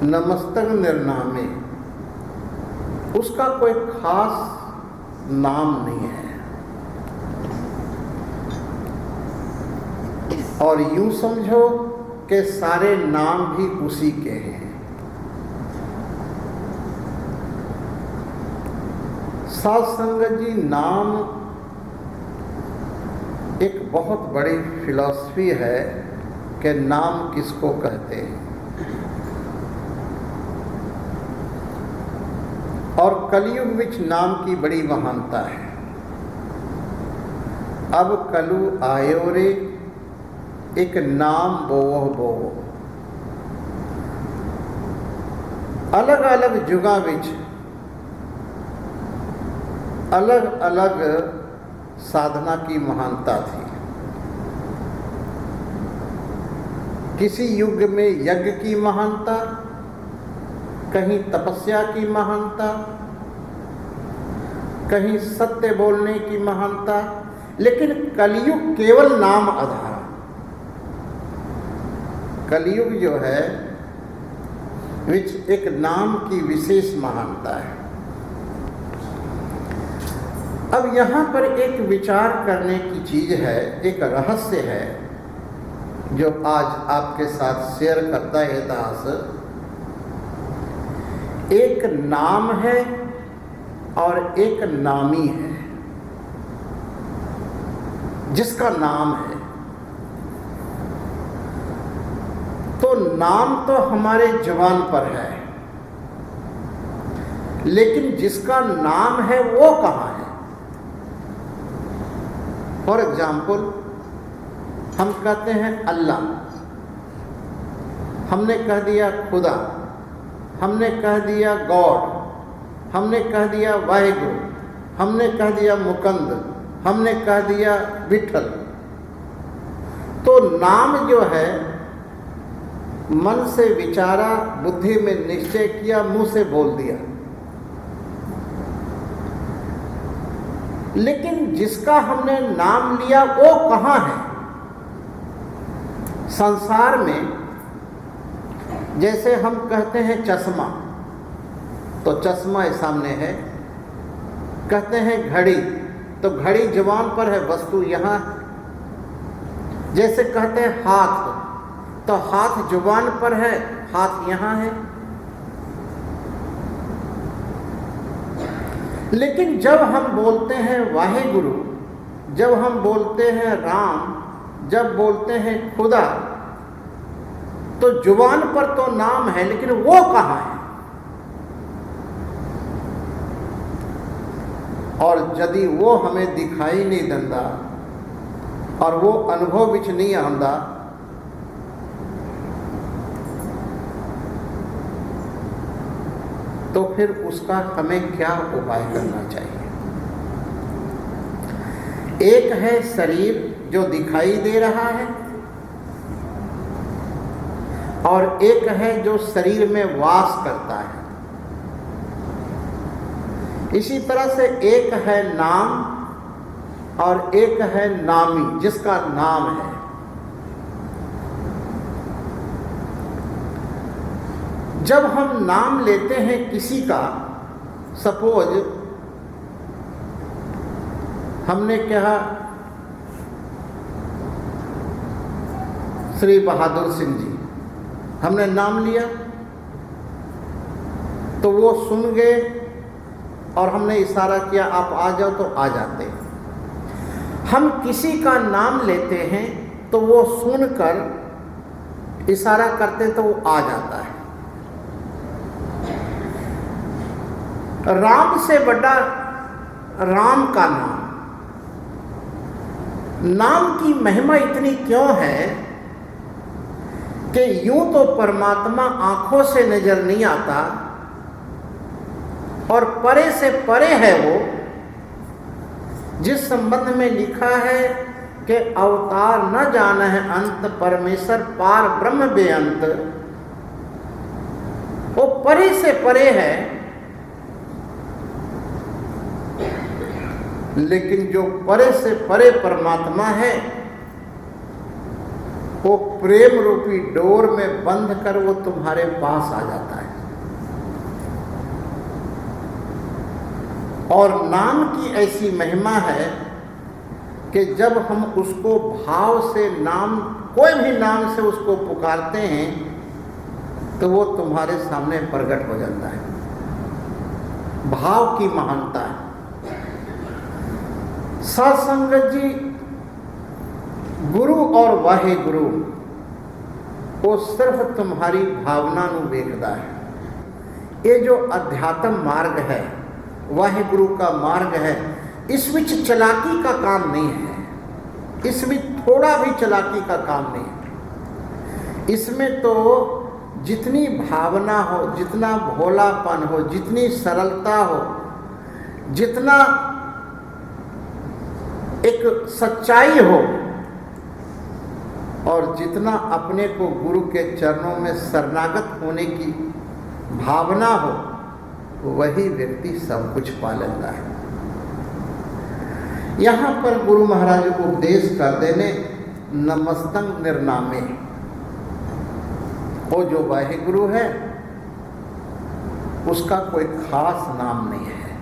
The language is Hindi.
नमस्तक निर्नामे, उसका कोई खास नाम नहीं है। और यूं समझो कि सारे नाम भी उसी के हैं। साध संगत जी, नाम एक बहुत बड़ी फिलॉसफी है कि नाम किसको कहते हैं। और कलयुग विच नाम की बड़ी महानता है। अब कलु आयो रे, एक नाम बोवो बोवो। अलग अलग जुगां विच अलग अलग साधना की महानता थी। किसी युग में यज्ञ की महानता, कहीं तपस्या की महानता, कहीं सत्य बोलने की महानता, लेकिन कलयुग केवल नाम आधार। कलयुग जो है विच एक नाम की विशेष महानता है। अब यहाँ पर एक विचार करने की चीज है, एक रहस्य है जो आज आपके साथ शेयर करता है दास। एक नाम है और एक नामी है, जिसका नाम है। तो नाम तो हमारे जुबान पर है, लेकिन जिसका नाम है वो कहाँ है? फॉर एग्जाम्पल, हम कहते हैं अल्लाह, हमने कह दिया खुदा, हमने कह दिया गॉड, हमने कह दिया वाहिगुरु, हमने कह दिया मुकंद, हमने कह दिया विठल। तो नाम जो है मन से विचारा, बुद्धि में निश्चय किया, मुंह से बोल दिया। लेकिन जिसका हमने नाम लिया वो कहाँ है? संसार में जैसे हम कहते हैं चश्मा, तो चश्मा सामने है। कहते हैं घड़ी, तो घड़ी जुबान पर है, वस्तु यहाँ। जैसे कहते हैं हाथ, तो हाथ जुबान पर है, हाथ यहाँ है। लेकिन जब हम बोलते हैं वाहेगुरु, जब हम बोलते हैं राम, जब बोलते हैं खुदा, तो जुबान पर तो नाम है, लेकिन वो कहाँ है? और यदि वो हमें दिखाई नहीं देता और वो अनुभव विच नहीं आंदा, तो फिर उसका हमें क्या उपाय करना चाहिए? एक है शरीर जो दिखाई दे रहा है, और एक है जो शरीर में वास करता है। इसी तरह से एक है नाम और एक है नामी, जिसका नाम है। जब हम नाम लेते हैं किसी का, सपोज हमने कहा श्री बहादुर सिंह जी, हमने नाम लिया, तो वो सुन गए और हमने इशारा किया आप आ जाओ, तो आ जाते। हम किसी का नाम लेते हैं तो वो सुनकर इशारा करते तो वो आ जाता है। राम से बड़ा राम का नाम, नाम की महिमा इतनी क्यों है कि यूं तो परमात्मा आंखों से नजर नहीं आता और परे से परे है वो, जिस संबंध में लिखा है कि अवतार न जाना है अंत, परमेश्वर पार ब्रह्म बेअंत। वो परे से परे है, लेकिन जो परे से परे परमात्मा है वो प्रेम रूपी डोर में बंध कर वो तुम्हारे पास आ जाता है। और नाम की ऐसी महिमा है कि जब हम उसको भाव से नाम, कोई भी नाम से उसको पुकारते हैं तो वो तुम्हारे सामने प्रकट हो जाता है। भाव की महानता है। सत्संगत जी गुरु और वाहे गुरु वो सिर्फ तुम्हारी भावना ਨੂੰ ਵੇਖਦਾ है। ये जो अध्यात्म मार्ग है, वाहे गुरु का मार्ग है, इस विच चलाकी का काम नहीं है, इसमें थोड़ा भी चलाकी का काम नहीं है। इसमें तो जितनी भावना हो, जितना भोलापन हो, जितनी सरलता हो, जितना एक सच्चाई हो और जितना अपने को गुरु के चरणों में शरणागत होने की भावना हो, वही व्यक्ति सब कुछ पा लेता है। यहाँ पर गुरु महाराज को उपदेश कर देने नमस्तंग निर्नामे, वो जो वाहे गुरु है उसका कोई खास नाम नहीं है।